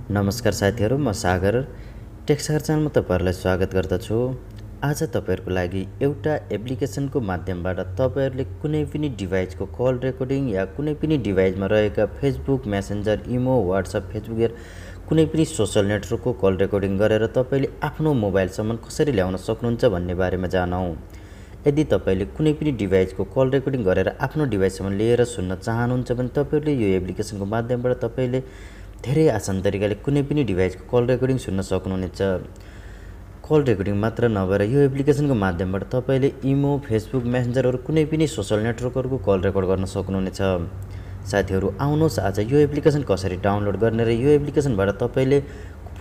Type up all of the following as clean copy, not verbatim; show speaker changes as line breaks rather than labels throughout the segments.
नमस्कार साथीहरु, म सागर टेक सागर च्यानलमा तपाईहरुलाई स्वागत गर्दछु। आज तपाईहरुको लागि एउटा एप्लिकेसनको माध्यमबाट तपाईहरुले कुनै पनि डिभाइसको कल रेकर्डिङ या कुनै पनि डिभाइसमा रहेका फेसबुक, मेसेन्जर, इमो, व्हाट्सएप, फेसबुक या कुनै पनि सोशल नेटवर्कको कल रेकर्डिङ गरेर तपाईले आफ्नो मोबाइलसम्म कसरी ल्याउन सक्नुहुन्छ भन्ने बारेमा जानौं। यदि तपाईले कुनै पनि डिभाइसको कल रेकर्डिङ गरेर आफ्नो डिभाइससम्म लिएर सुन्न चाहनुहुन्छ भने तपाईले यो एप्लिकेसनको माध्यमबाट तपाईले धेरै आसान तरिकाले कुनै पनि डिभाइसको कल रेकर्डिङ सुन्न सक्नुहुनेछ। कल रेकर्डिङ मात्र नभएर यो एप्लिकेसनको माध्यमबाट तपाईले इमो, फेसबुक, मेसेन्जरहरु कुनै पनि सोशल नेटवर्कहरुको कल रेकर्ड गर्न सक्नुहुनेछ। साथीहरु, आउनुहोस् आज यो एप्लिकेसन कसरी डाउनलोड गर्ने र यो एप्लिकेसनबाट तपाईले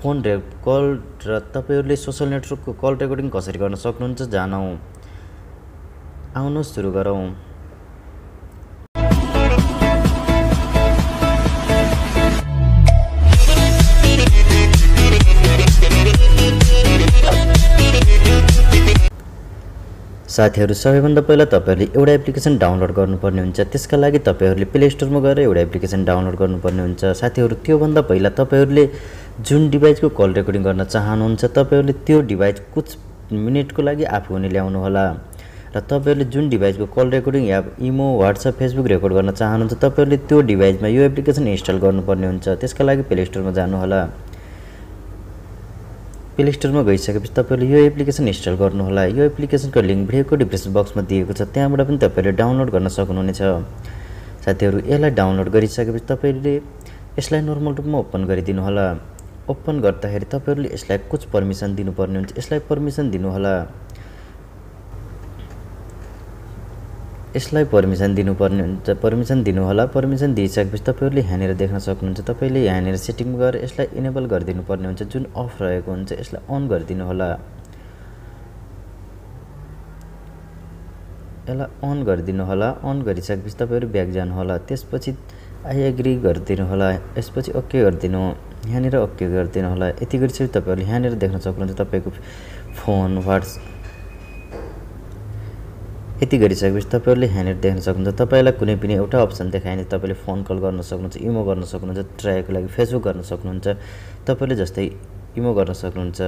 फोन कल र तपाईहरुले सोशल नेटवर्कको कल रेकर्डिङ कसरी गर्न सक्नुहुन्छ जानौं। आउनुहोस् सुरु गरौं। साथीहरु, सबैभन्दा पहिला तपाईहरुले एउटा एप्लिकेसन डाउनलोड गर्नुपर्ने हुन्छ। त्यसका लागि तपाईहरुले प्ले स्टोरमा गएर एउटा एप्लिकेसन डाउनलोड गर्नुपर्ने हुन्छ। साथीहरु, त्यो भन्दा पहिला तपाईहरुले जुन डिभाइसको कल रेकर्डिङ गर्न चाहनुहुन्छ तपाईहरुले त्यो डिभाइस कुछ मिनेटको लागि आफू नै ल्याउनु होला र तपाईहरुले जुन डिभाइसको कल रेकर्डिङ या इमो, व्हाट्सएप, फेसबुक रेकर्ड गर्न चाहनुहुन्छ तपाईहरुले त्यो डिभाइसमा यो एप्लिकेसन इन्स्टल गर्नुपर्ने हुन्छ। त्यसका लागि प्ले स्टोरमा जानु होला। प्ले स्टोरमा गइसकेपछि तपाईहरुले यो एप्लिकेसन इन्स्टल गर्नु होला। यो एप्लिकेसनको लिंक भिडियोको डिस्क्रिप्सन बक्समा दिएको छ, त्यहाँबाट पनि तपाईहरुले डाउनलोड गर्न सक्नुहुनेछ। साथीहरु, यसलाई डाउनलोड गरिसकेपछि तपाईहरुले यसलाई नर्मल रूपमा ओपन गरिदिनु होला। ओपन गर्दाखेरि तपाईहरुले यसलाई कुछ परमिसन दिनुपर्ने हुन्छ। यसलाई परमिसन दिनु होला। यसलाई परमिसन दिनुपर्ने हुन्छ। परमिसन दिनु होला। परमिसन दिइसकेपछि तपाईहरुले यहाँनिर देख्न सक्नुहुन्छ। तपाईले यहाँनिर सेटिङमा गएर यसलाई इनेबल गरिदिनु पर्ने हुन्छ। जुन अफ रहेको हुन्छ यसलाई अन गरिदिनु होला। यसलाई अन गरिदिनु होला। अन गरिसकेपछि तपाईहरु ब्याक जानु होला। त्यसपछि आई एग्री गरिदिनु होला। यसपछि ओके गरिदिनु। यहाँनिर ओके गरिदिनु होला। यति गरिसकेपछि तपाईहरुले यहाँनिर देख्न सक्नुहुन्छ तपाईको फोन, व्हाट्सएप। यति गरिसकेपछि तपाईहरुले यहाँनिर देख्न सक्नुहुन्छ तपाईलाई कुनै पनि एउटा अप्सन देखाइन्छ। तपाईले फोन कल गर्न सक्नुहुन्छ, इमो गर्न सक्नुहुन्छ, ट्राईको लागि फेसबुक गर्न सक्नुहुन्छ। तपाईले जस्तै इमो गर्न सक्नुहुन्छ।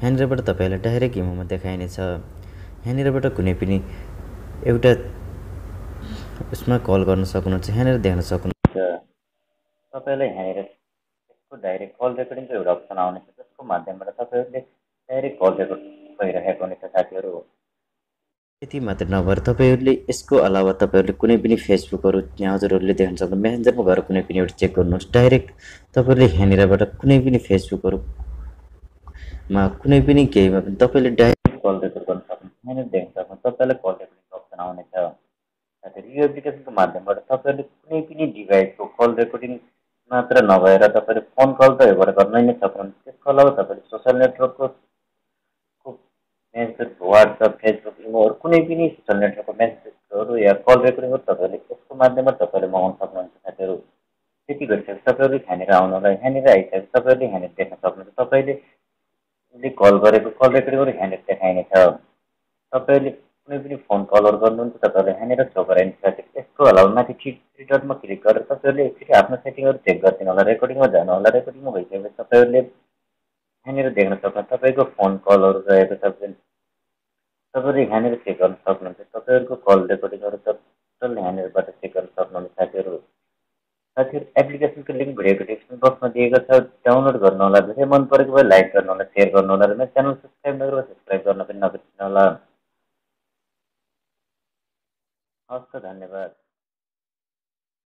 यहाँनिरबाट तपाईलाई डाइरेक्ट इमोमा देखाइनेछ। यहाँनिरबाट कुनै पनि एउटा उसमा कल गर्न सक्नुहुन्छ। यहाँनिर देख्न सक्नुहुन्छ तपाईलाई यहाँनिर यसको डाइरेक्ट कल रेकर्डिङको एउटा अप्सन आउनेछ, जसको माध्यमबाट तपाईहरुले डाइरेक्ट कल रेकर्ड भइरहेको हुनेछ। साथीहरु, यति मात्र नभएर तपाईहरुले यसको अलावा तपाईहरुले कुनै पनि फेसबुकहरु यहाँ हजुरहरुले देख्न सक्नुहुन्छ। मेसेन्जरमा गएर कुनै पनि एउटा चेक गर्नुहोस्। डाइरेक्ट तपाईहरुले यहाँनिरबाट कुनै पनि फेसबुकहरुमा कुनै पनि केहीमा पनि तपाईले डाइरेक्ट कल रेकर्ड गर्न सक्नुहुन्छ। यहाँनिर देख्न सक्नुहुन्छ तपाईलाई कल रेकर्डिङको अप्सन आउनेछ। साथीहरु, यो एप्लिकेसनको माध्यमबाट तपाईहरुले कुनै पनि डिभाइसको कल रेकर्डिङ मात्र नभएर तपाईले फोन कल त यबाट गर्न नै सक्नुहुन्छ। त्यसको अलावा तपाईले सोशल नेटवर्कको मेसेज, व्हाट्सएप, फेसबुक, इमो कुनै पनि सोशल नेटवर्कको मेसेजहरु या कल रेकर्डिङहरु तपाईले यसको माध्यमबाट तपाईले मगाउन सक्नुहुन्छ। साथीहरु, त्यति गरिसकेपछि तपाईहरुले यहाँनिर आउनु होला। यहाँनिर आइसकेपछि तपाईहरुले यहाँनिर देख्न सक्नुहुन्छ तपाईले कल गरेको कल रेकर्डिङहरु यहाँनिर देखाइनेछ। तपाईले कुनै पनि फोन कलहरु गर्नुहुन्छ तपाईहरुले यहाँनिर शो गराइनेछ। यसको अलावा माथि थ्री डटमा क्लिक गरेर तपाईहरुले एकचोटी आफ्नो सेटिङहरु चेक गरिदिनु होला। रेकर्डिङमा जानु होला। रेकर्डिङमा गइसकेपछि तपाईहरुले यहाँनिर देख्न सक्नुहुन्छ तपाईको फोन कलहरु रहेको छ। तपाईहरुले यहाँनिर चेक गर्न सक्नुहुन्छ। तपाईहरुको कल रेकर्डिङहरु टोटल यहाँनिरबाट चेक गर्न सक्नुहुन्छ। साथीहरु, एप्लिकेसनको लिंक भिडियोको डिस्क्रिप्सन बक्समा दिएको छ, डाउनलोड गर्नु होला। भिडियो मन परेको भए लाइक गर्नु होला, शेयर गर्नु होला र मेरो च्यानल सब्स्क्राइब नगरेको सब्स्क्राइब गर्न पनि नबिर्सनु होला। हस् त, धन्यवाद।